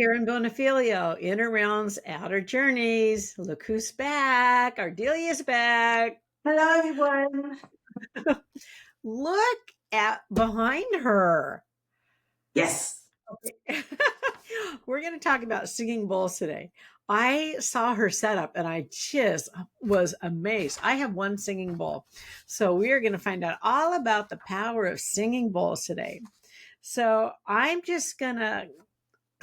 Karen Bonifilio, Inner Realms, Outer Journeys. Look who's back. Ardelia's back. Hello, everyone. Look at behind her. Yes. Okay. We're going to talk about singing bowls today. I saw her setup and I just was amazed. I have one singing bowl. So we are going to find out all about the power of singing bowls today. So I'm just going to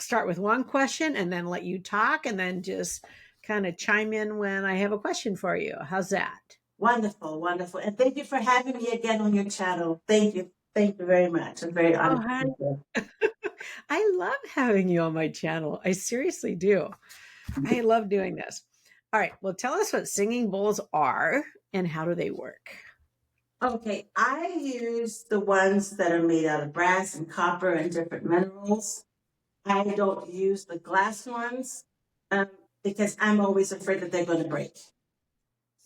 start with one question and then let you talk and then just kind of chime in when I have a question for you. How's that? Wonderful, wonderful. And thank you for having me again on your channel. Thank you. Thank you very much. I'm very Oh, honored to honey, be here. I love having you on my channel. I seriously do. I love doing this. All right. Well, tell us what singing bowls are and how do they work? Okay, I use the ones that are made out of brass and copper and different minerals. I don't use the glass ones because I'm always afraid that they're going to break.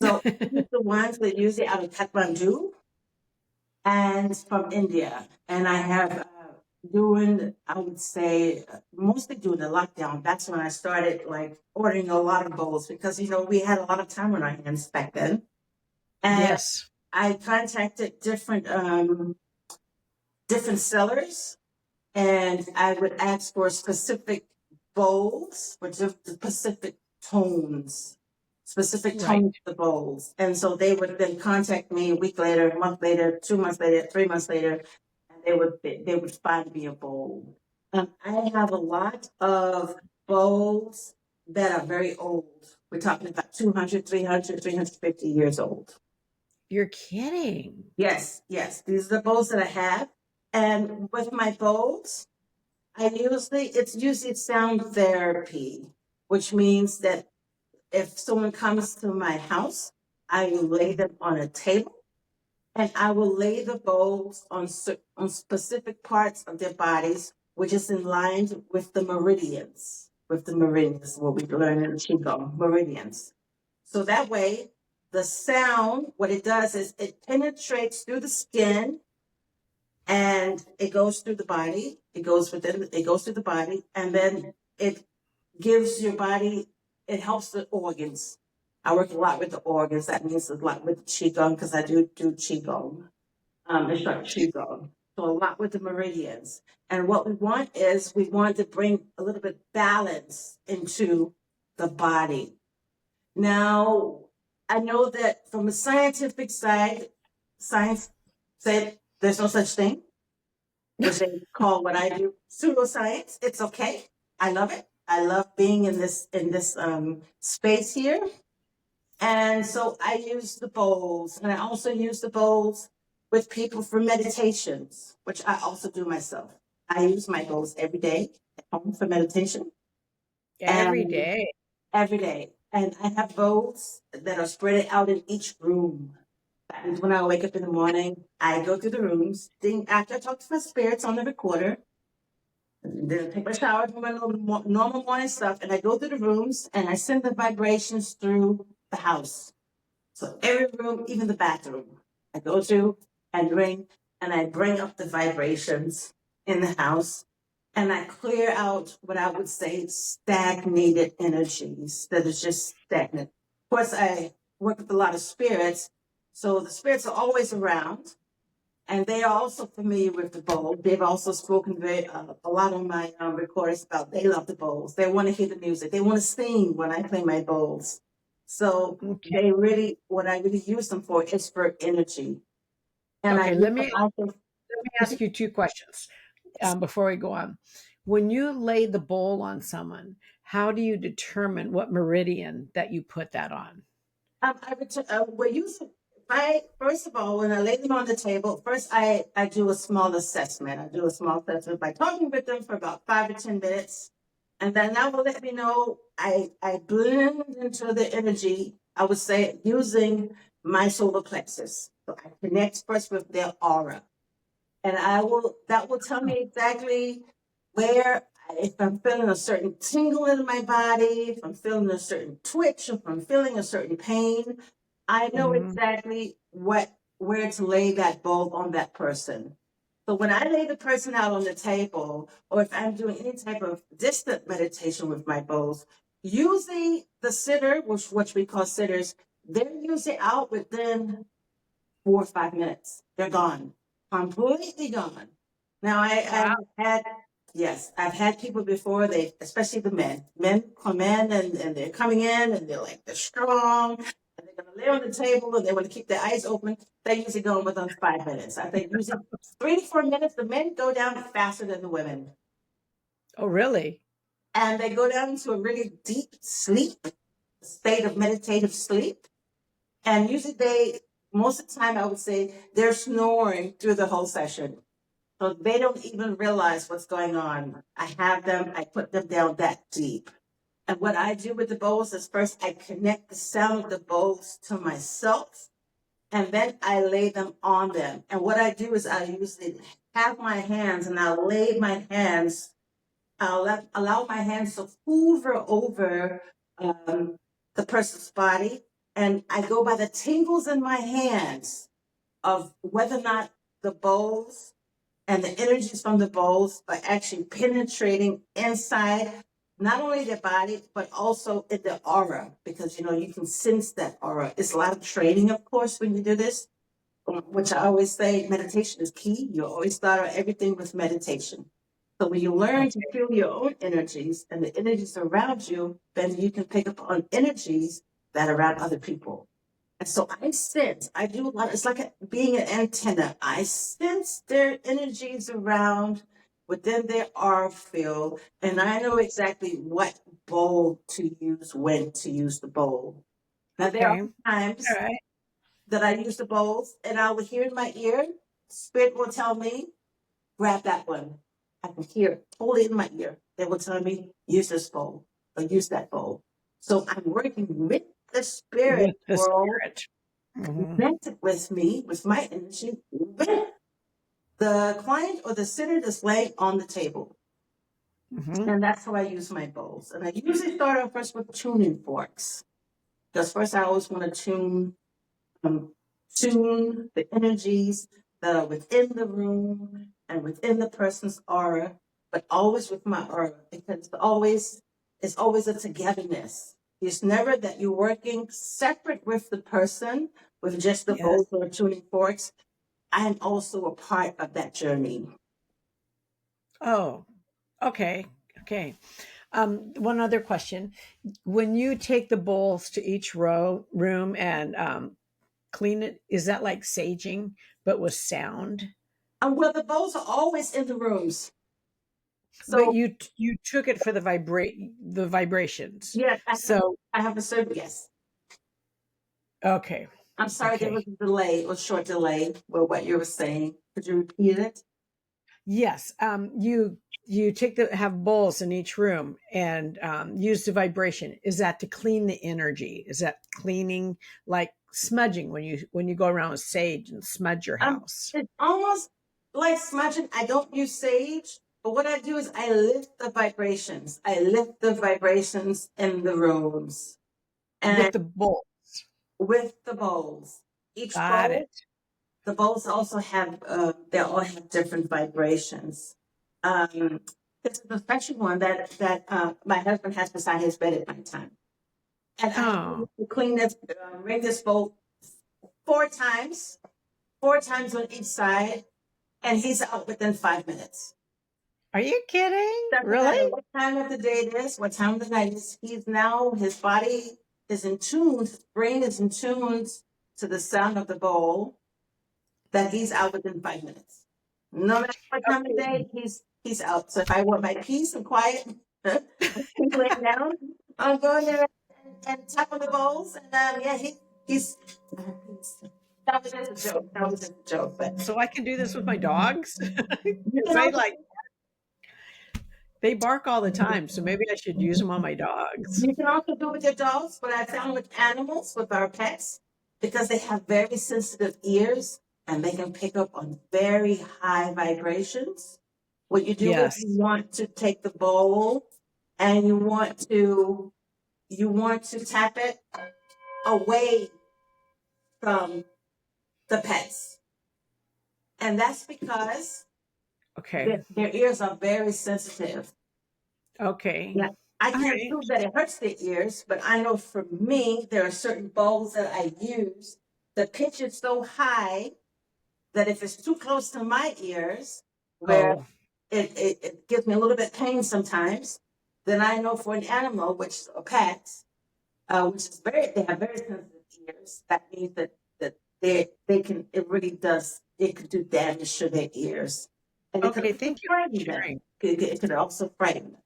So I use the ones that usually out of Kathmandu and from India. And I have doing, I would say, mostly during the lockdown. That's when I started like ordering a lot of bowls because, we had a lot of time on our hands back then. And Yes. I contacted different sellers and I would ask for specific bowls for specific tones. Specific Right. tones of the bowls. And so they would then contact me a week later, a month later, 2 months later, 3 months later, and they would find me a bowl. I have a lot of bowls that are very old. We're talking about 200, 300, 350 years old. You're kidding. Yes, yes. These are the bowls that I have. And with my bowls, it's usually sound therapy, which means that if someone comes to my house, I will lay them on a table and I will lay the bowls on specific parts of their bodies, which is in line with the meridians, what we learn in Qigong, meridians. So that way, the sound, what it does is it penetrates through the skin and it goes through the body. It goes through the body, and then it gives your body, it helps the organs. I work a lot with the organs. That means a lot with Qigong because I do Qigong, instruct Qigong. So a lot with the meridians. And what we want is we want to bring a little bit balance into the body. Now, I know that from a scientific side, science said there's no such thing, which they call what I do pseudoscience. It's okay. I love it. I love being in this space here. And so I use the bowls, and I also use the bowls with people for meditations, which I also do myself. I use my bowls every day at home for meditation Every and day. every day. And I have bowls that are spread out in each room. That means when I wake up in the morning, I go through the rooms. Then after I talk to my spirits on the recorder, then I take my shower, do my normal morning stuff, and I go through the rooms and I send the vibrations through the house. So every room, even the bathroom, I go through and ring, and I bring up the vibrations in the house, and I clear out what I would say stagnated energies that is just stagnant. Of course, I work with a lot of spirits, so the spirits are always around, and they are also familiar with the bowl. They've also spoken a lot on my recordings about they love the bowls. They want to hear the music. They want to sing when I play my bowls. So Okay. what I really use them for is for energy. And I Okay. use Let them me also. ask you two questions before we go on. When you lay the bowl on someone, how do you determine what meridian that you put that on? We use. First of all, when I lay them on the table, first I do a small assessment. I do a small assessment by talking with them for about 5 to 10 minutes, and then that will let me know. I blend into the energy. I would say using my solar plexus. So I connect first with their aura. And that will tell me exactly where, if I'm feeling a certain tingle in my body, if I'm feeling a certain twitch, if I'm feeling a certain pain, I know Mhm. exactly where to lay that bulb on that person. So when I lay the person out on the table, or if I'm doing any type of distant meditation with my bowls, usually the sitter, which we call sitters, they're usually out within 4 or 5 minutes. They're gone, completely gone. Now Wow. I've had, yes, I've had people before, they, especially the men come in and they're coming in and they're strong and they're going to lay on the table and they want to keep their eyes open. They're usually going within 5 minutes. I think usually 3 to 4 minutes, the men go down faster than the women. Oh, really? And they go down into a really deep sleep, state of meditative sleep. And usually most of the time, I would say they're snoring through the whole session. So they don't even realize what's going on. I put them down that deep. And what I do with the bowls is first I connect the sound of the bowls to myself, and then I lay them on them. And what I do is I usually have my hands and I'll lay my hands, allow my hands to hover over the person's body. And I go by the tingles in my hands of whether or not the bowls and the energies from the bowls are actually penetrating inside not only their body, but also in the aura, because you can sense that aura. It's a lot of training, of course, when you do this, which I always say meditation is key. You always start out everything with meditation. So when you learn to Okay. feel your own energies and the energies around you, then you can pick up on energies that are around other people. And so I sense, I do a lot, it's like being an antenna. I sense their energies around within their aura field, and I know exactly what bowl to use, when to use the bowl. Now, there are Okay. All times right. that I use the bowls, and I will hear in my ear, Spirit will tell me, grab that one. I can hear it totally in my ear. They will tell me, use this bowl or use that bowl. So I'm working with the spirit With the world spirit. Hmm. connected with me, with my energy, with the client or the sitter that's laying on the table. Hmm. And that's how I use my bowls. And I usually start off first with tuning forks. Because first I always want to um, tune the energies that are within the room and within the person's aura, but always with my aura, because it's always a togetherness. It's never that you're working separate with the person with just the Yes. bowls or tuning forks. I am also a part of that journey. Oh, okay. Okay. One other question. When you take the bowls to each room and clean it, is that like saging, but with sound? And well, the bowls are always in the rooms. But So you took it for the vibrations. yes, So I have a certain yes. okay. I'm sorry there was Okay. a delay or short delay with what you were saying. Could you repeat it? Yes. You take the have bowls in each room and use the vibration. Is that to clean the energy? Is that cleaning like smudging when you go around with sage and smudge your house? It's almost like smudging. I don't use sage, but what I do is I lift the vibrations. I lift the vibrations in the rooms and With the bowl. with the bowls. Each Got bowl, it. the bowls also have, they all have different vibrations. Um, this is a special one that my husband has beside his bed at nighttime. And I Oh, clean this, ring this bowl four times, 4 times on each side, and he's out within 5 minutes. are you kidding? Doesn't Really? matter what time of the day it is, what time of the night it is. He's now, his body is in tune, his brain is in tune to the sound of the bowl, that he's out within 5 minutes. No matter what time of day, he's out. So if I want my peace and quiet, he's laying down, I'm going there and tap on the bowls, and yeah, he's. That was just a joke. That was just a joke, but So I can do this with my dogs you because can also they bark all the time. So maybe I should use them on my dogs. You can also do it with your dogs, but I found with animals, with our pets, because they have very sensitive ears and they can pick up on very high vibrations. What you do is you Yes. want to take the bowl and you want to tap it away from the pets. And that's because Okay. Their ears are very sensitive. Okay. Yeah. I All can't right. prove that it hurts their ears, but I know for me, there are certain bowls that I use. The pitch is so high that if it's too close to my ears, where Oh, it gives me a little bit of pain sometimes, then I know for an animal, which is a pet, which is they have very sensitive ears. That means that they can, it really does, it could do damage to their ears. And it could okay. also Thank you for frighten them. sharing. It could also frighten them.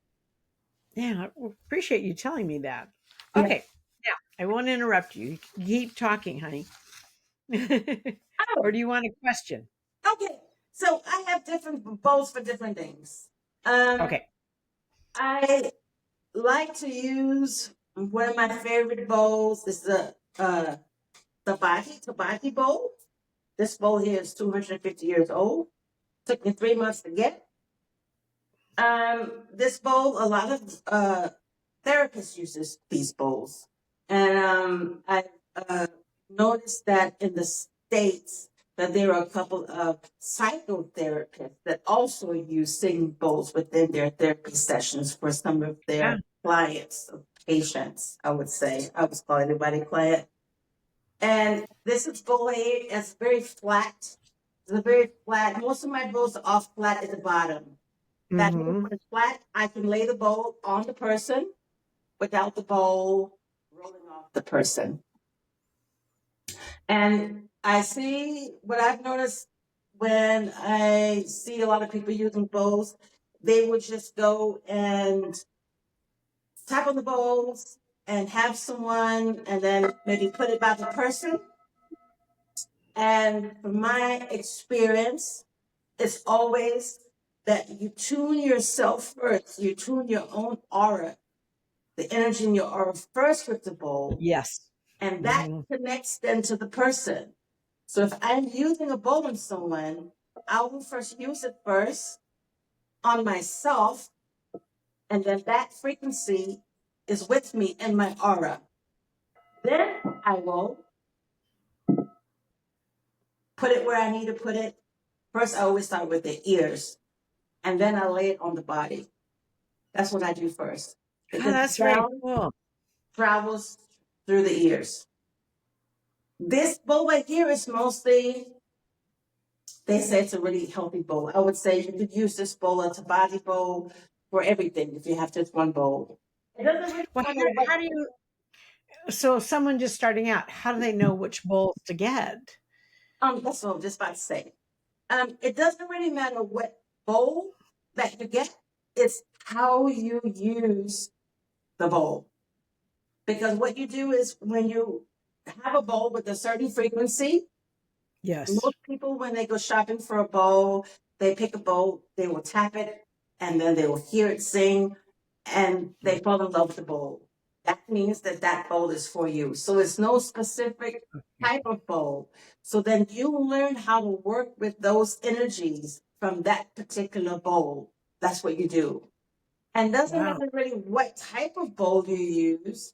Yeah, I appreciate you telling me that. Yeah. Okay. Now, I won't interrupt you. Keep talking, honey. Or Oh, do you want a question? okay. So I have different bowls for different things. Um, Okay. I like to use one of my favorite bowls is the Tabati bowl. This bowl here is 250 years old. Took me 3 months to get. This bowl, a lot of therapists uses these bowls, and I uh, noticed that in the states that there are a couple of psychotherapists that also use singing bowls within their therapy sessions for some of Yeah. their clients, patients. I would say I was calling everybody client, and this is bowl here. It's very flat. It's a very flat. Most of my bowls are off flat at the bottom. That means Mm-hmm. when it's flat, I can lay the bowl on the person without the bowl rolling off the person. And I see what I've noticed when I see a lot of people using bowls, they would just go and tap on the bowls and have someone and then maybe put it by the person. And from my experience, it's always that you tune yourself first, you tune your own aura, the energy in your aura first with the bowl, Yes. and that Mm-hmm. connects then to the person. So if I'm using a bowl on someone, I will first use it first on myself, and then that frequency is with me in my aura. Then I will put it where I need to put it. First, I always start with the ears, and then I lay it on the body. That's what I do first. Oh, Because the that's very sound cool. travels through the ears. This bowl right here is mostly, they say it's a really healthy bowl. I would say you could use this bowl as a body bowl for everything if you have just one bowl. It doesn't really Well, matter what, how do you? So, someone just starting out, how do they know which bowls to get? that's what I'm just about to say. It doesn't really matter what bowl that you get, it's how you use the bowl. Because what you do is when you have a bowl with a certain frequency, Yes. most people, when they go shopping for a bowl, they pick a bowl, they will tap it, and then they will hear it sing, and they fall in love with the bowl. That means that that bowl is for you. So it's no specific type of bowl. So then you learn how to work with those energies from that particular bowl. That's what you do. And doesn't Wow. matter really what type of bowl you use,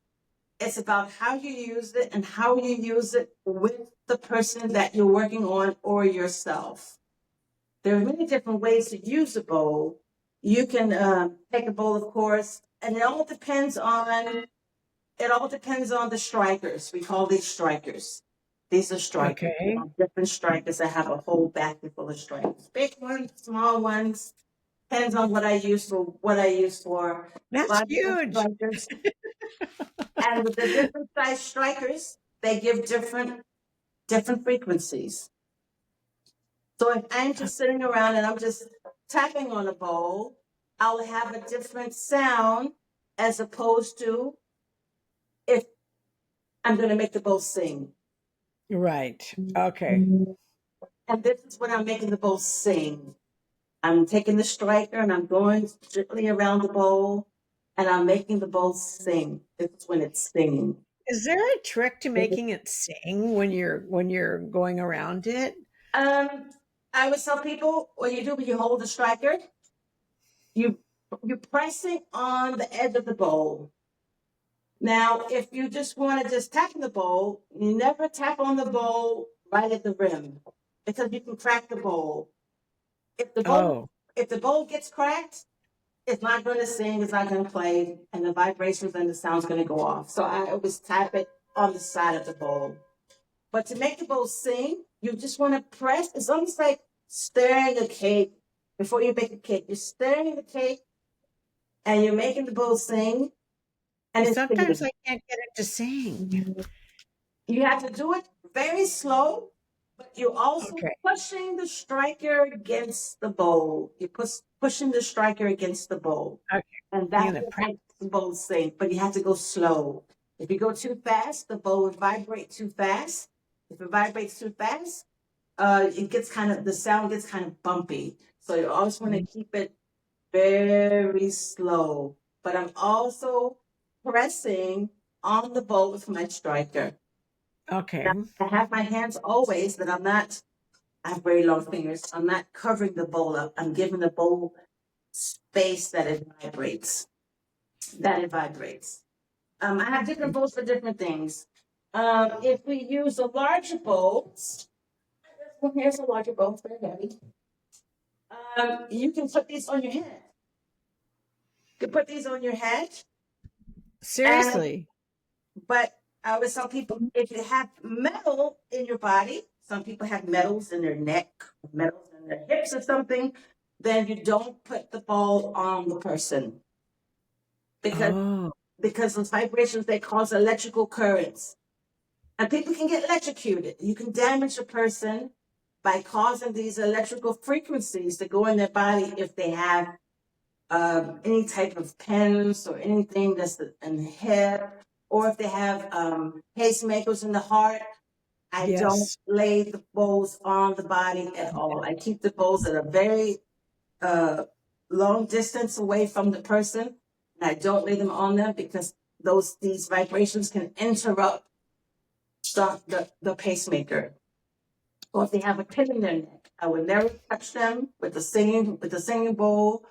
it's about how you use it and how you use it with the person that you're working on or yourself. There are many different ways to use a bowl. You can take a bowl, of course, and it all depends on the strikers. We call these strikers. These are strikers. Okay. Different strikers. I have a whole basket full of strikers. Big ones, small ones. Depends on what I use for what I use for. A That's lot of different huge. strikers. And with the different size strikers, they give different frequencies. So if I'm just sitting around and I'm just tapping on a bowl, I'll have a different sound as opposed to if I'm going to make the bowl sing. Right. Okay. And this is when I'm making the bowl sing. I'm taking the striker and I'm going gently around the bowl and I'm making the bowl sing. This is when it's singing. Is there a trick to making it sing when you're going around it? Um, I would tell people what you do when you hold the striker, you you press it on the edge of the bowl. Now, if you just want to just tap on the bowl, you never tap on the bowl right at the rim because you can crack the bowl. If the bowl Oh. if the bowl gets cracked, it's not going to sing, it's not going to play, and the vibrations and the sound's going to go off. So I always tap it on the side of the bowl. But to make the bowl sing, you just want to press. It's almost like stirring a cake. Before you bake a cake, you're stirring the cake and you're making the bowl sing, and it's Sometimes singing. I can't get it to sing. You have to do it very slow, but you're also Okay. pushing the striker against the bowl. You're pushing the striker against the bowl. Okay. And I'm that's gonna what makes the bowl sing. But you have to go slow. If you go too fast, the bowl would vibrate too fast. If it vibrates too fast, it gets the sound gets kind of bumpy. So you always want to keep it very slow. But I'm also pressing on the bowl with my striker. Okay. Now, I have my hands always, but I have very long fingers. I'm not covering the bowl up. I'm giving the bowl space that it vibrates. I have different bowls for different things. If we use a larger bowl, well, here's a larger bowl, it's very heavy. You can put these on your head. You can put these on your head. Seriously. But I always tell people, if you have metal in your body, some people have metals in their neck, metals in their hips or something, then you don't put the ball on the person. Oh, Because those vibrations, they cause electrical currents. And people can get electrocuted. You can damage a person by causing these electrical frequencies to go in their body if they have any type of pens or anything that's in the hip, or if they have pacemakers in the heart. I don't yes. lay the bowls on the body at all. I keep the bowls at a very long distance away from the person. And I don't lay them on them because these vibrations can interrupt the pacemaker. Or if they have a pin in their neck, I would never touch them with the singing bowl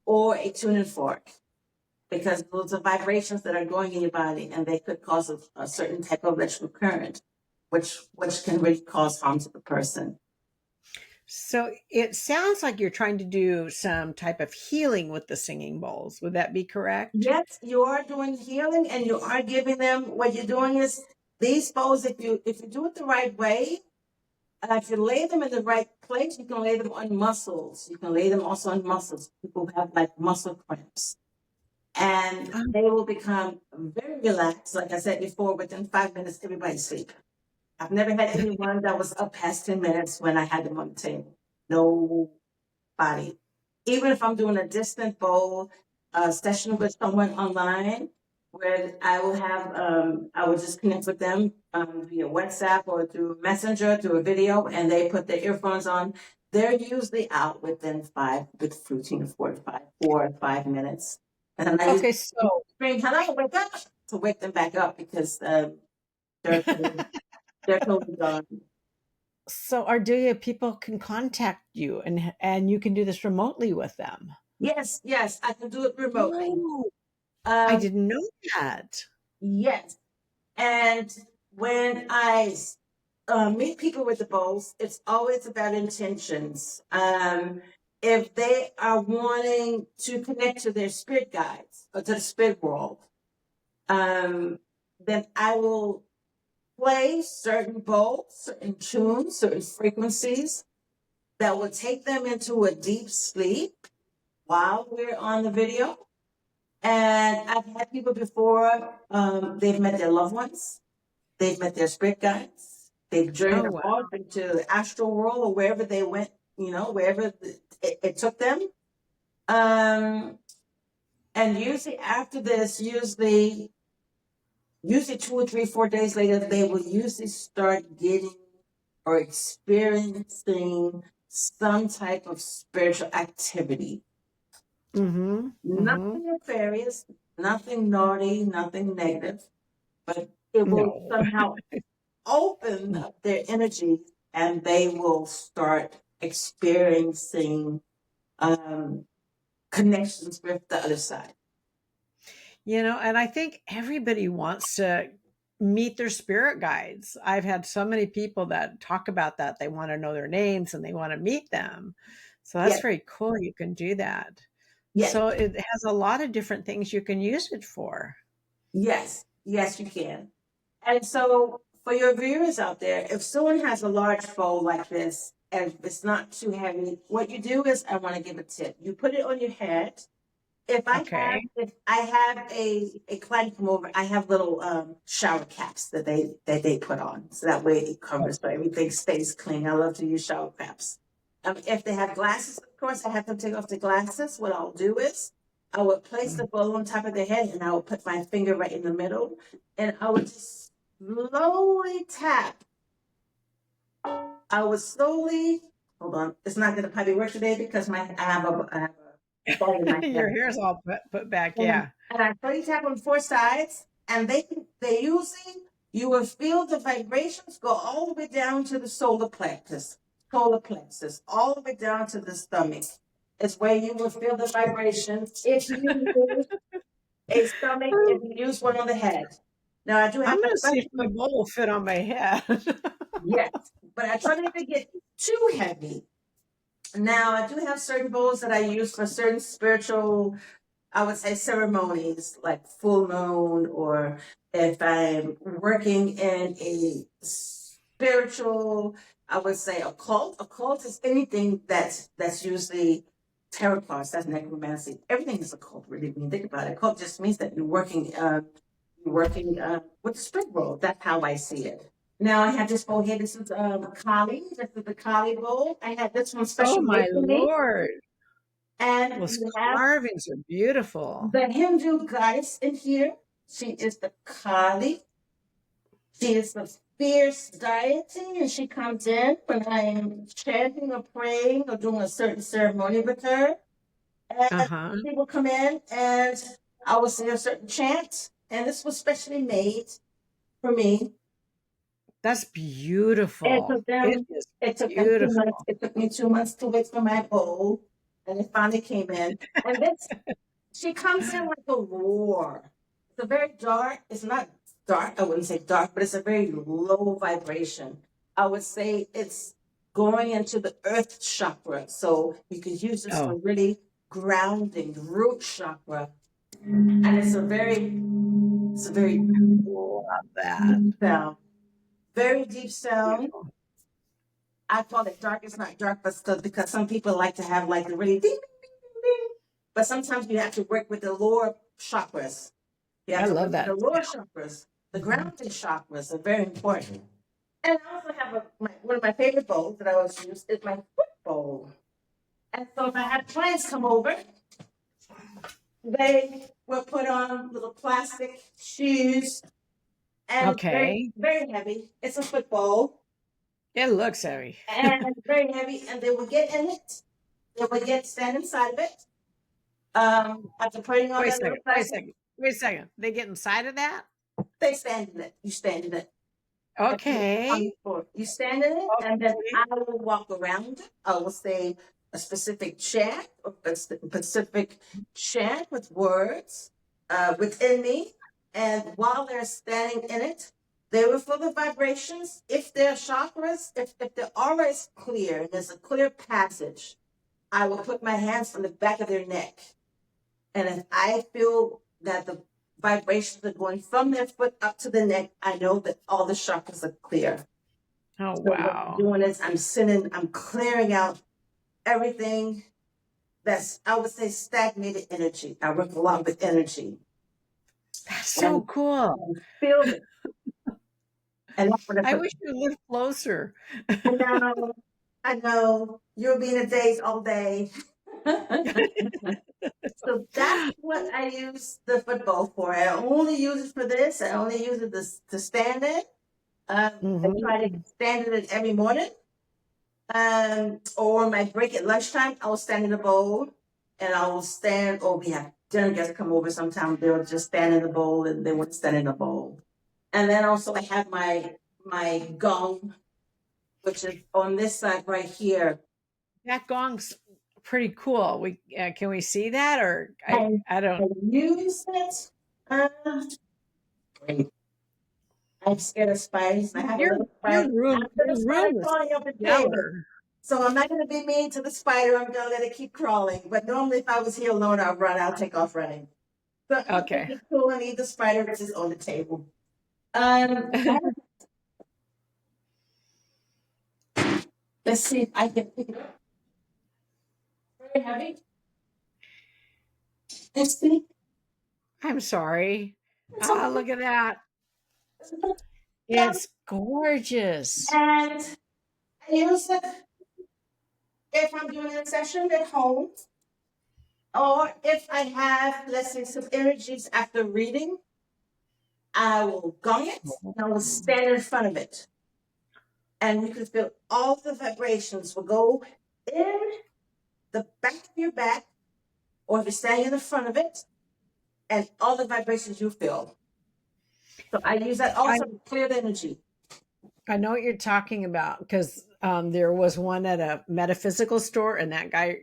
or a tuning fork, because those are vibrations that are going in your body and they could cause a certain type of electrical current, which can really cause harm to the person. So it sounds like you're trying to do some type of healing with the singing bowls. Would that be correct? Yes, you are doing healing and you are giving them, what you're doing is these bowls, if you do it the right way, if you lay them in the right place, you can lay them on muscles. You can lay them also on muscles. People have like muscle cramps. And Oh, they will become very relaxed. Like I said before, within 5 minutes, everybody's asleep. I've never had anyone that was up past 10 minutes when I had them on the table. Nobody. Even if I'm doing a distant bowl session with someone online, where I will just connect with them via WhatsApp or through Messenger, through a video, and they put their earphones on. They're usually out within 4 or 5 minutes. And then I okay. usually So, scream, "Hello, wake up!" to wake them back up because they're they're totally gone. so Ardelia, people can contact you and you can do this remotely with them. Yes, yes, I can do it remotely. Oh, I Um, didn't know that. yes, and when I meet people with the bowls, it's always about intentions. If they are wanting to connect to their spirit guides or to the spirit world, then I will play certain bowls, certain tunes, certain frequencies that will take them into a deep sleep while we're on the video. And I've had people before, they've met their loved ones, they've met their spirit guides, they've Oh, journeyed wow. off into the astral world or wherever they went, wherever it took them. And usually after this, usually 2 or 3, 4 days later, they will usually start getting or experiencing some type of spiritual activity. Mm-hmm. Mm-hmm. Nothing nefarious, nothing naughty, nothing negative, but it will No. somehow open up their energy and they will start experiencing connections with the other side. And I think everybody wants to meet their spirit guides. I've had so many people that talk about that. They want to know their names and they want to meet them. So that's Yes, very cool. You can do that. yes, So it has a lot of different things you can use it for. yes, yes, you can. And so, for your viewers out there, if someone has a large bowl like this and it's not too heavy, what you do is, I want to give a tip. You put it on your head. Okay. If I have a client come over, I have little shower caps that they put on, so that way it covers so everything stays clean. I love to use shower caps. If they have glasses, of course, I have them take off the glasses. What I'll do is I would place the bowl on top of their head, and I would put my finger right in the middle, and I would just slowly tap. I would slowly hold on. It's not going to probably work today because I have a ball in my Your head. hair's all put back. Yeah. And I slowly tap on four sides, and they usually you will feel the vibrations go all the way down to the solar plexus, all the way down to the stomach. It's where you will feel the vibration if you use a stomach, if you use one on the head. Now I do have I'm a going to see if my special, bowl will fit on my head. yes, but I try not to get too heavy. Now I do have certain bowls that I use for certain spiritual, I would say, ceremonies like full moon, or if I'm working in a spiritual, I would say occult. Occult is anything that's usually tarot cards, that's necromancy. Everything is occult, really, when you think about it. Occult just means that you're working with the spirit world. That's how I see it. Now I have this bowl here. This is Kali. This is the Kali bowl. I had this one Oh special my made for me. Lord. And Those you have carvings are beautiful. the Hindu goddess in here. She is the Kali. She is the fierce deity, and she comes in when I am chanting or praying or doing a certain ceremony with her. And Uh-huh. she will come in, and I will sing a certain chant. And this was specially made for me. That's It beautiful. took It them. is It took them 2 months. beautiful. It took me 2 months to wait for my bowl, and it finally came in. And this, she comes in like a roar. It's a very dark. It's not dark. I wouldn't say dark, but it's a very low vibration. I would say it's going into the earth chakra. So you could use this for Oh, really grounding, root chakra. And it's a very love that. deep sound. Very deep sound. Beautiful. I call it dark. It's not dark, but still, because some people like to have like the really ding, ding, ding, ding. But sometimes you have to work with the lower chakras. You I have to love work with that the lower sound. chakras. The grounding chakras are very important. And I also have one of my favorite bowls that I always use is my foot bowl. And so if I have clients come over, they will put on little plastic shoes, and it's very, Okay. very heavy. It's a foot bowl, It looks heavy. and it's very heavy, and they will get in it. They will stand inside of it. After putting on Wait a that little second. Wait a plastic, second. Wait a second. They get inside of that? they stand in it. You stand in it. And you on the Okay. floor. You stand in it, and then Okay. I will walk around it. I will say a specific chant, or a specific chant with words within me. And while they're standing in it, they will feel the vibrations. If their chakras, if the aura is clear, and there's a clear passage, I will put my hands on the back of their neck. And if I feel that the vibrations are going from their foot up to the neck, I know that all the chakras are clear. Oh, So what I'm wow. doing is I'm clearing out everything that's, I would say, stagnated energy. I work a lot with energy That's so and, cool. and feel it. And that's what I I put. wish you lived closer. I know, I know, you'll be in a daze all day. So that's what I use the football for. I only use it for this. I only use it to stand in. I try to Mhm. stand in it every morning. Or my break at lunchtime, I will stand in the bowl, and I will stand, or we have dinner guests come over sometimes, they'll just stand in the bowl, and they won't stand in the bowl. And then also I have my gong, which is on this side right here. That gong's pretty cool. We can we see that, or And I I don't. use it. Uh, I'm scared of spiders. I have a little spider. Your room After the spider is crawling up the chair. stellar. So I'm not going to be mean to the spider. I'm going to let it keep crawling. But normally, if I was here alone, I'll run. I'll take off running. So I'm going to Okay. be cool and eat the spider which is on the table. Let's see if I can pick it up. Very heavy. Let's see. I'm sorry. It's Ah, okay. look at that. Yeah. It's gorgeous. And I use it if I'm doing a session at home, or if I have, let's say, some energies after reading, I will gong it and I will stand in front of it. And you can feel all the vibrations will go in the back of your back, or if you're standing in the front of it, and all the vibrations you feel. So I use that I also to clear the energy. I know what you're talking about because there was one at a metaphysical store, and that guy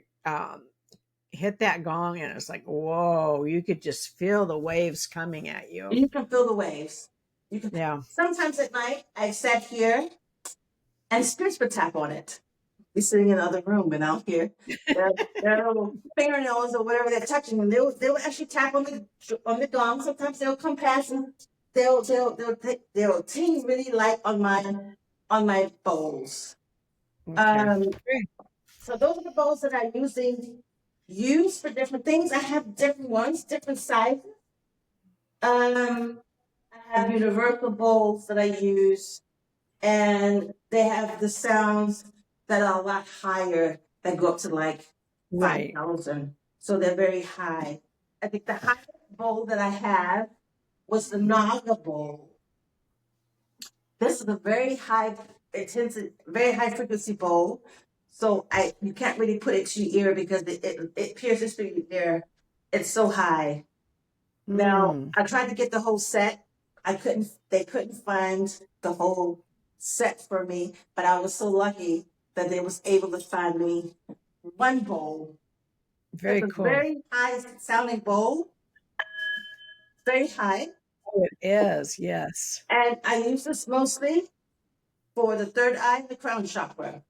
hit that gong, and it's like, whoa! You could just feel the waves coming at you. You can feel the waves. You can. Yeah. Sometimes at night, I sat here and spirits would tap on it. Be sitting in the other room and out here, their little fingernails or whatever they're touching, and they'll actually tap on the gong. Sometimes they'll come past and they'll ting really light on my bowls. Okay. Um, so those are the bowls that I usually use for different things. I have different ones, different sizes. I have universal bowls that I use, and they have the sounds that are a lot higher, that go up to like Right. 5,000. So they're very high. I think the highest bowl that I have was the Naga bowl. This is a very high intensity, very high frequency bowl. So you can't really put it to your ear because it pierces through your ear. It's so high. Now Mm, I tried to get the whole set. They couldn't find the whole set for me, but I was so lucky that they was able to find me one bowl. It's very a cool. very high sounding bowl, very high. Oh, it is. Yes. And I use this mostly for the third eye and the crown chakra.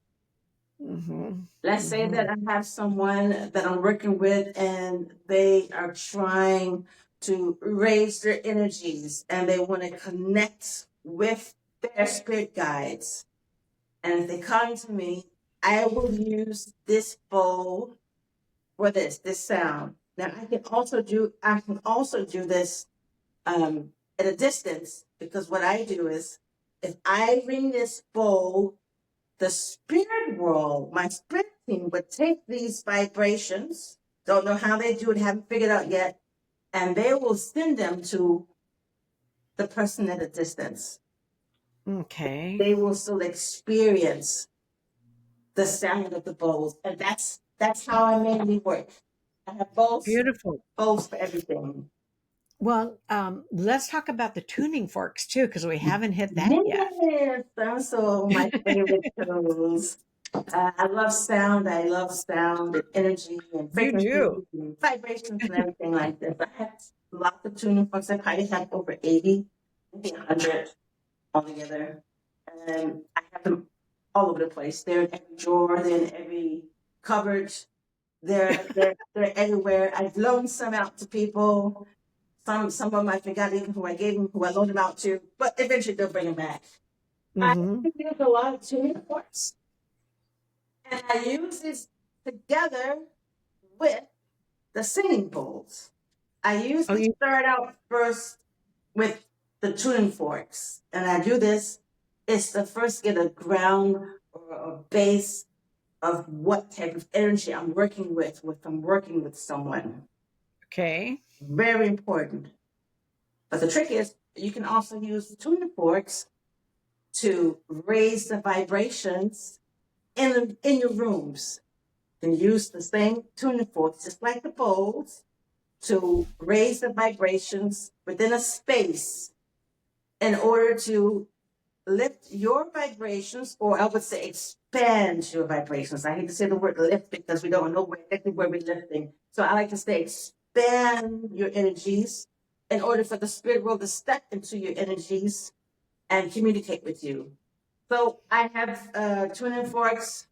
Mm-hmm. Let's say Mm-hmm. that I have someone that I'm working with and they are trying to raise their energies and they want to connect with their spirit guides. And if they come to me, I will use this bowl for this sound. Now I can also do this at a distance, because what I do is if I ring this bowl, the spirit world, my spirit team would take these vibrations, don't know how they do it, haven't figured out yet, and they will send them to the person at a distance. Okay. They will still experience the sound of the bowls. And that's how I mainly work. I have Beautiful. bowls for everything. Well, let's talk about the tuning forks too, because we haven't hit that yet. Yes, those are my favorite tools. I love sound. I love sound and energy and You frequencies do. and vibrations and everything like this. I have lots of tuning forks. I probably have over 80, maybe 100 altogether. And I have them all over the place. They're in every drawer, they're in every cupboard, they're everywhere. I've loaned some out to people. Some of them I forgot even who I gave them, who I loaned them out to, but eventually they'll bring them back. I Mm-hmm. use a lot of tuning forks, and I use this together with the singing bowls. I Oh, usually you start out first with the tuning forks, and I do this. It's to first get a ground or a base of what type of energy I'm working with if I'm working with someone. okay? Very important. But the trick is you can also use the tuning forks to raise the vibrations in your rooms. You can use the same tuning forks, just like the bowls, to raise the vibrations within a space in order to lift your vibrations, or I would say expand your vibrations. I hate to say the word lift because we don't know exactly where we're lifting. So I like to say expand your energies in order for the spirit world to step into your energies and communicate with you. So I have tuning forks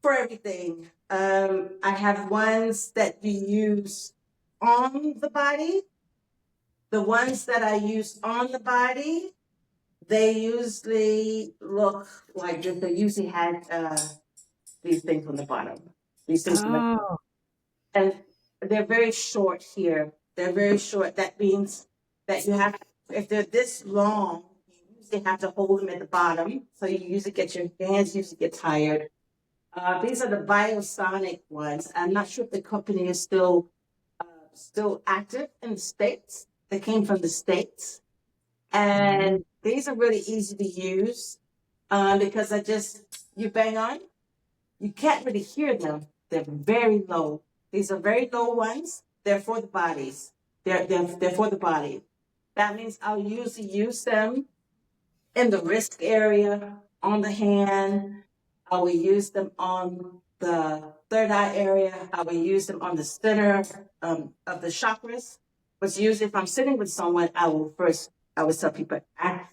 for everything. I have ones that you use on the body. The ones that I use on the body, they usually look like this. They usually had these things on the bottom. These things on the Oh, and they're very short here. They're very short. That means that you have, if they're this long, you usually have to hold them at the bottom. So you usually get your hands usually get tired. These are the biosonic ones. I'm not sure if the company is still active in the States. They came from the States. And these are really easy to use because you bang on, you can't really hear them. They're very low. These are very low ones. They're for the bodies. They're for the body. That means I'll usually use them in the wrist area, on the hand. I will use them on the third eye area. I will use them on the center of the chakras. But usually, if I'm sitting with someone, I will tell people, ask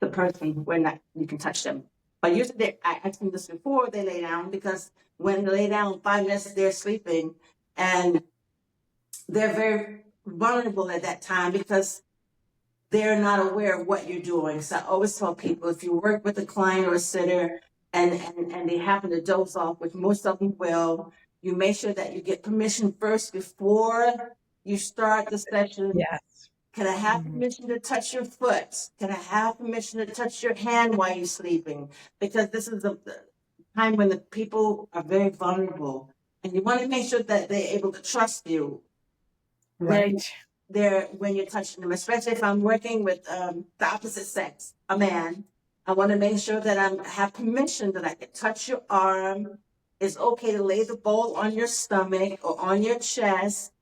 the person when you can touch them. But usually, I ask them this before they lay down because when they lay down, 5 minutes they're sleeping, and they're very vulnerable at that time because they're not aware of what you're doing. So I always tell people, if you work with a client or a sitter and they happen to doze off, which most of them will, you make sure that you get permission first before you start the session. yes. Can I have permission to touch your foot? Can I have permission to touch your hand while you're sleeping? Because this is the time when the people are very vulnerable. And you want to make sure that they're able to trust you when Right. when you're touching them, especially if I'm working with the opposite sex, a man. I want to make sure that I have permission that I can touch your arm. It's okay to lay the bowl on your stomach or on your chest.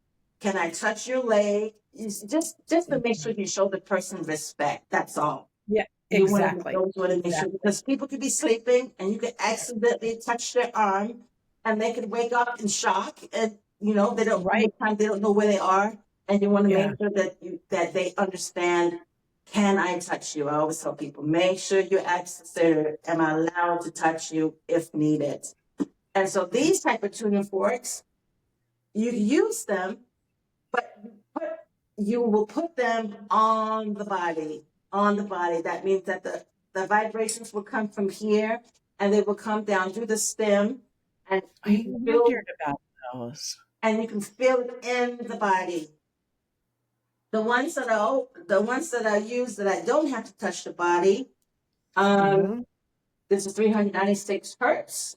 Can I touch your leg? Just to make sure you show the person respect. That's all. Yeah, You want to exactly. always want to make sure because people could be sleeping and you could accidentally touch their arm and they could wake up in shock and they don't Right. most times they don't know where they are and you want to Yeah. make sure that they understand. Can I touch you? I always tell people make sure you ask the sitter, am I allowed to touch you if needed? And so these type of tuning forks, you use them but you will put them on the body, on the body. That means that the vibrations will come from here and they will come down through the stem and you I can feel wondered about those. it in the body. The ones that I use that I don't have to touch the body, um, Hmm. this is 396 hertz.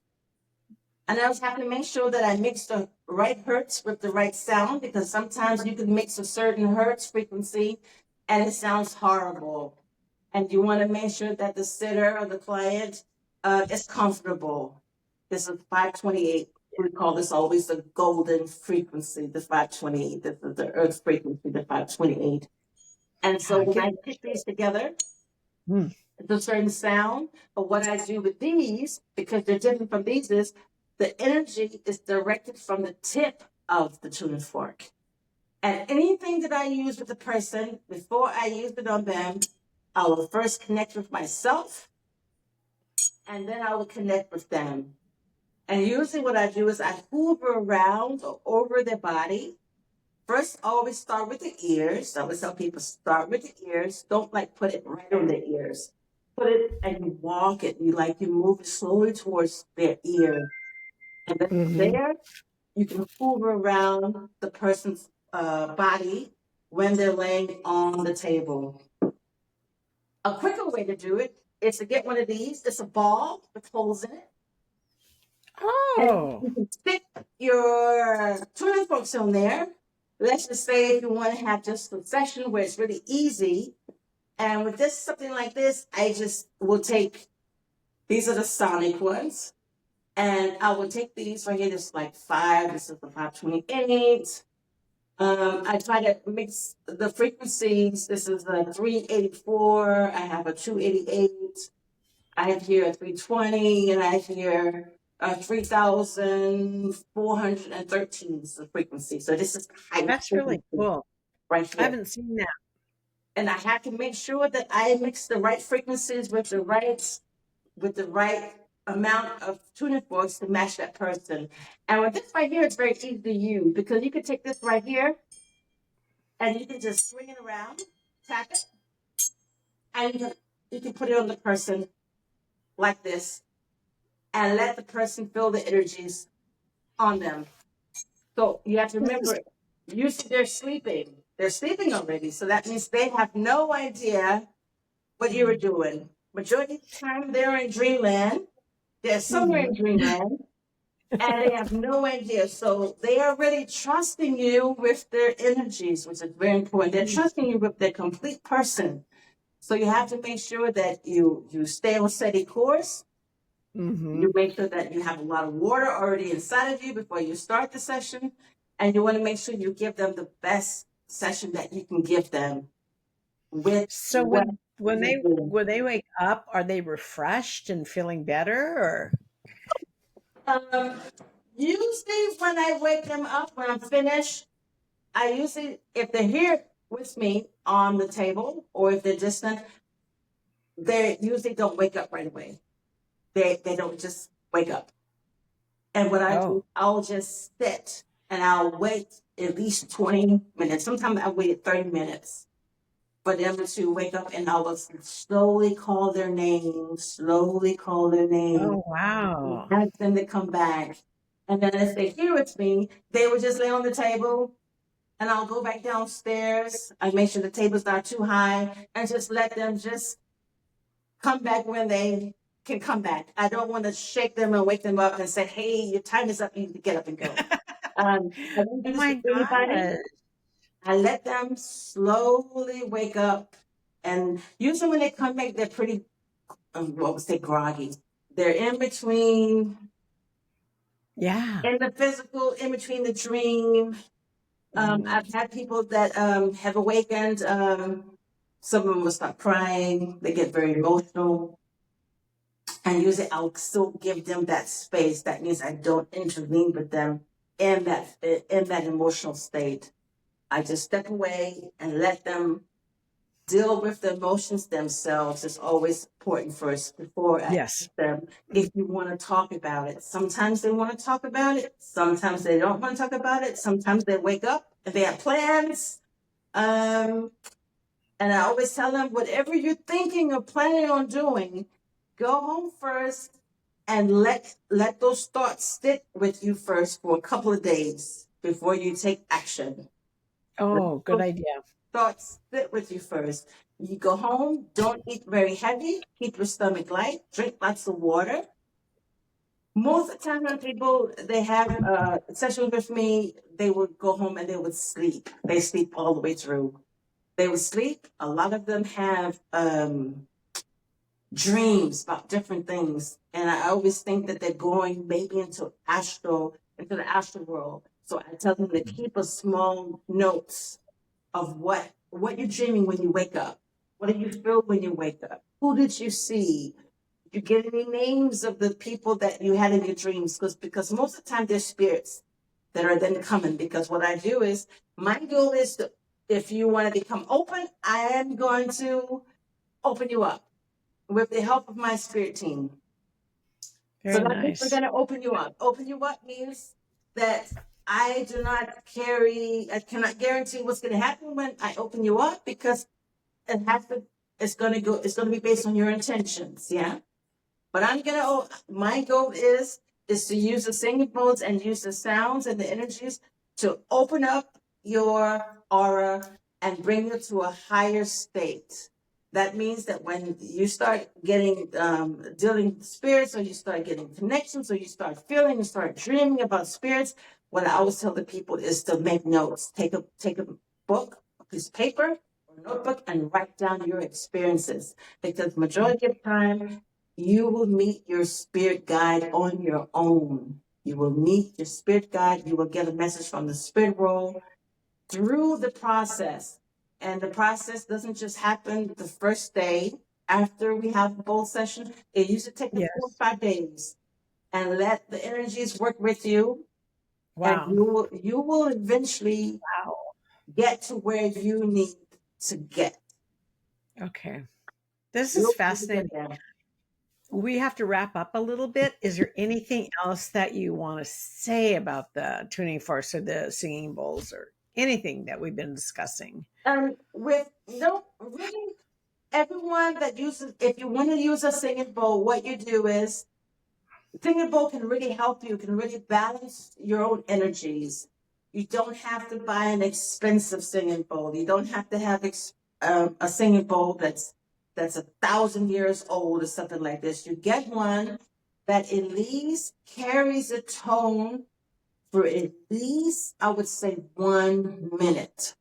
And I always have to make sure that I mix the right hertz with the right sound because sometimes you can mix a certain hertz frequency and it sounds horrible. And you want to make sure that the sitter or the client is comfortable. This is 528. We call this always the golden frequency, the 528. This is the earth frequency, the 528. And Yeah, so I when get. I put these together, Mm. it's a certain sound. But what I do with these, because they're different from these, is the energy is directed from the tip of the tuning fork. And anything that I use with the person, before I use it on them, I will first connect with myself and then I will connect with them. And usually what I do is I hoover around or over their body. First, I always start with the ears. I always tell people start with the ears. Don't put it right on their ears. Put it and you walk it. You move it slowly towards their ear. And then from Hmm. there, you can hoover around the person's body when they're laying on the table. A quicker way to do it is to get one of these. It's a ball with holes in it. And Oh, you can stick your tuning forks on there. Let's just say if you want to have just a session where it's really easy. And with this, something like this, I just will take, these are the sonic ones. And I will take these right here. This is like 5. This is the 528. I try to mix the frequencies. This is a 384. I have a 288. I have here a 320, and I have here a 3,413 is the frequency. So this is the highest that's really frequency cool. right I here. haven't seen that. And I have to make sure that I mix the right frequencies with the right amount of tuning forks to match that person. And with this right here, it's very easy to use because you can take this right here and you can just swing it around, tap it, and you can put it on the person like this and let the person feel the energies on them. So you have to This is remember, usually they're sleeping. They're sleeping already. So that means they have no idea what you were doing. Majority of the time they're in dreamland. They're somewhere in mhm. dreamland and they have no idea. So they are really trusting you with their energies, which is very important. They're trusting you with their complete person. So you have to make sure that you stay on steady course. You Mhm. make sure that you have a lot of water already inside of you before you start the session. And you want to make sure you give them the best session that you can give them with So what when you're they doing. when they wake up, are they refreshed and feeling better or? Um, Usually when I wake them up, when I'm finished, I usually, if they're here with me on the table or if they're distant, they usually don't wake up right away. They don't just wake up. And what I do, Oh, I'll just sit and I'll wait at least 20 minutes. Sometimes I wait 30 minutes for them to wake up and I'll slowly call their name, slowly call their name, oh wow. ask them to come back. And then if they hear it's me, they would just lay on the table and I'll go back downstairs. I make sure the table's not too high and just let them just come back when they can come back. I don't want to shake them and wake them up and say, hey, your time is up. You need to get up and go. I don't Oh do this with my anybody. god. I let them slowly wake up. And usually when they come back, they're pretty, what would say, groggy. They're in between, Yeah. in the physical, in between the dream. Mhm. I've had people that have awakened. Some of them will start crying. They get very emotional. And usually I'll still give them that space. That means I don't intervene with them in that emotional state. I just step away and let them deal with the emotions themselves. It's always important first before I Yes. ask them Mm. if you want to talk about it. Sometimes they want to talk about it. Sometimes they don't want to talk about it. Sometimes they wake up and they have plans. Um, and I always tell them, whatever you're thinking or planning on doing, go home first and let those thoughts sit with you first for a couple of days before you take action. Let Oh, good those idea. thoughts sit with you first. You go home, don't eat very heavy, keep your stomach light, drink lots of water. Most of the time when people they have sessions with me, they would go home and they would sleep. They sleep all the way through. They would sleep. A lot of them have dreams about different things. And I always think that they're going maybe into the astral world. So I tell them to keep a small notes of what you're dreaming when you wake up. What do you feel when you wake up? Who did you see? Did you get any names of the people that you had in your dreams? Because most of the time they're spirits that are then coming. Because what I do is my goal is to, if you want to become open, I am going to open you up with the help of my spirit team. So Very that means we're nice. going to open you up. Open you up means that I cannot guarantee what's going to happen when I open you up because it has to, it's going to be based on your intentions. Yeah. But my goal is to use the singing bowls and use the sounds and the energies to open up your aura and bring you to a higher state. That means that when you start getting dealing with spirits, or you start getting connections, or you start feeling, you start dreaming about spirits. What I always tell the people is to make notes. Take a book, a piece of paper, or notebook, and write down your experiences. Because majority of the time, you will meet your spirit guide on your own. You will meet your spirit guide. You will get a message from the spirit world through the process. And the process doesn't just happen the first day after we have the bowl session. It usually takes us 4 or Yes. 5 days. And let the energies work with you. And Wow. you will eventually Wow. get to where you need to get. Okay. This is You'll get fascinating. there. We have to wrap up a little bit. Is there anything else that you want to say about the tuning forks or the singing bowls or anything that we've been discussing? With no really everyone that uses, if you want to use a singing bowl, what you do is singing bowl can really help you, can really balance your own energies. You don't have to buy an expensive singing bowl. You don't have to have a singing bowl that's 1,000 years old or something like this. You get one that at least carries a tone for at least, I would say, 1 minute.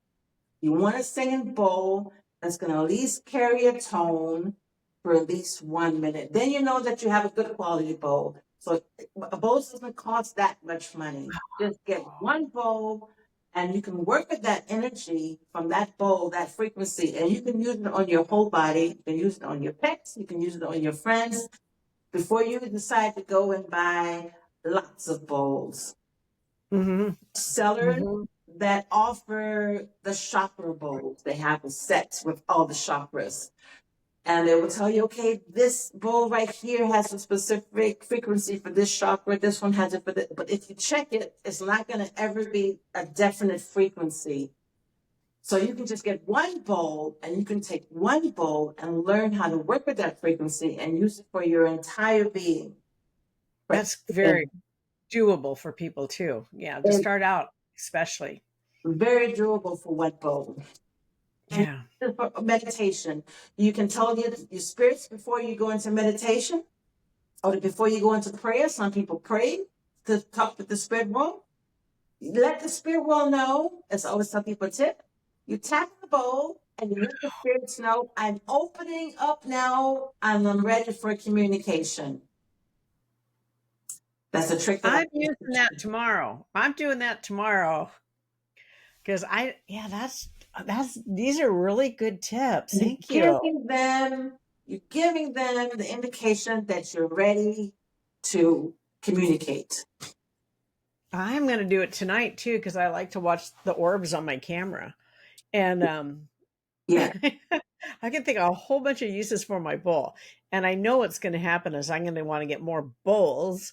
You want a singing bowl that's going to at least carry a tone for at least 1 minute. Then you know that you have a good quality bowl. So a bowl doesn't cost that much money. Just get one bowl and you can work with that energy from that bowl, that frequency, and you can use it on your whole body. You can use it on your pets. You can use it on your friends before you decide to go and buy lots of bowls. Mm-hmm. Sellers Mm-hmm. that offer the chakra bowls. They have a set with all the chakras. And they will tell you, okay, this bowl right here has a specific frequency for this chakra. This one has it for this. But if you check it, it's not going to ever be a definite frequency. So you can just get one bowl and you can take one bowl and learn how to work with that frequency and use it for your entire being. That's very doable for people too. Yeah, to start out, especially. Very doable for one bowl. Yeah. For meditation, you can tell your spirits before you go into meditation or before you go into prayer. Some people pray to talk with the spirit world. Let the spirit world know, as I always tell people, tip. You tap the bowl and you let the spirits know, I'm opening up now and I'm ready for communication. That's a trick that I'm using that tomorrow. I'm doing that tomorrow. Because these are really good tips. Thank you. You're giving them the indication that you're ready to communicate. I'm going to do it tonight too because I like to watch the orbs on my camera, and Yeah. I can think of a whole bunch of uses for my bowl. And I know what's going to happen is I'm going to want to get more bowls,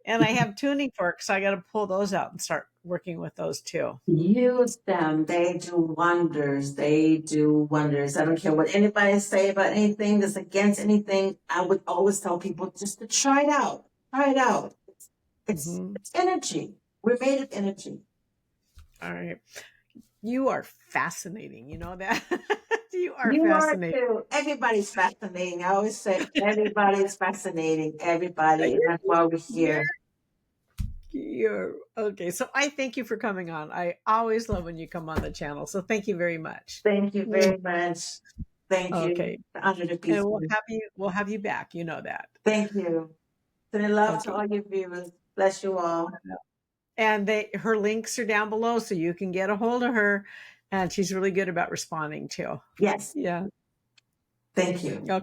and I have tuning forks. So I got to pull those out and start working with those too. Use them. They do wonders. They do wonders. I don't care what anybody say about anything that's against anything. I would always tell people just to try it out. Try it out. It's energy. We're made of energy. All right. You are fascinating. You know that? You are You fascinating. are too. Everybody's fascinating. I always say everybody's fascinating. Everybody. And that's why we're here. You're okay. So I thank you for coming on. I always love when you come on the channel. So thank you very much. Thank you very much. Thank you. Okay. Under the peace. And we'll have you back. You know that. Thank you. Sending love to all your viewers. Bless you all. And her links are down below so you can get a hold of her. And she's really good about responding too. Yes. Yeah. Thank you. Okay.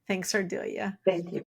Thanks, Ardelia. Thank you.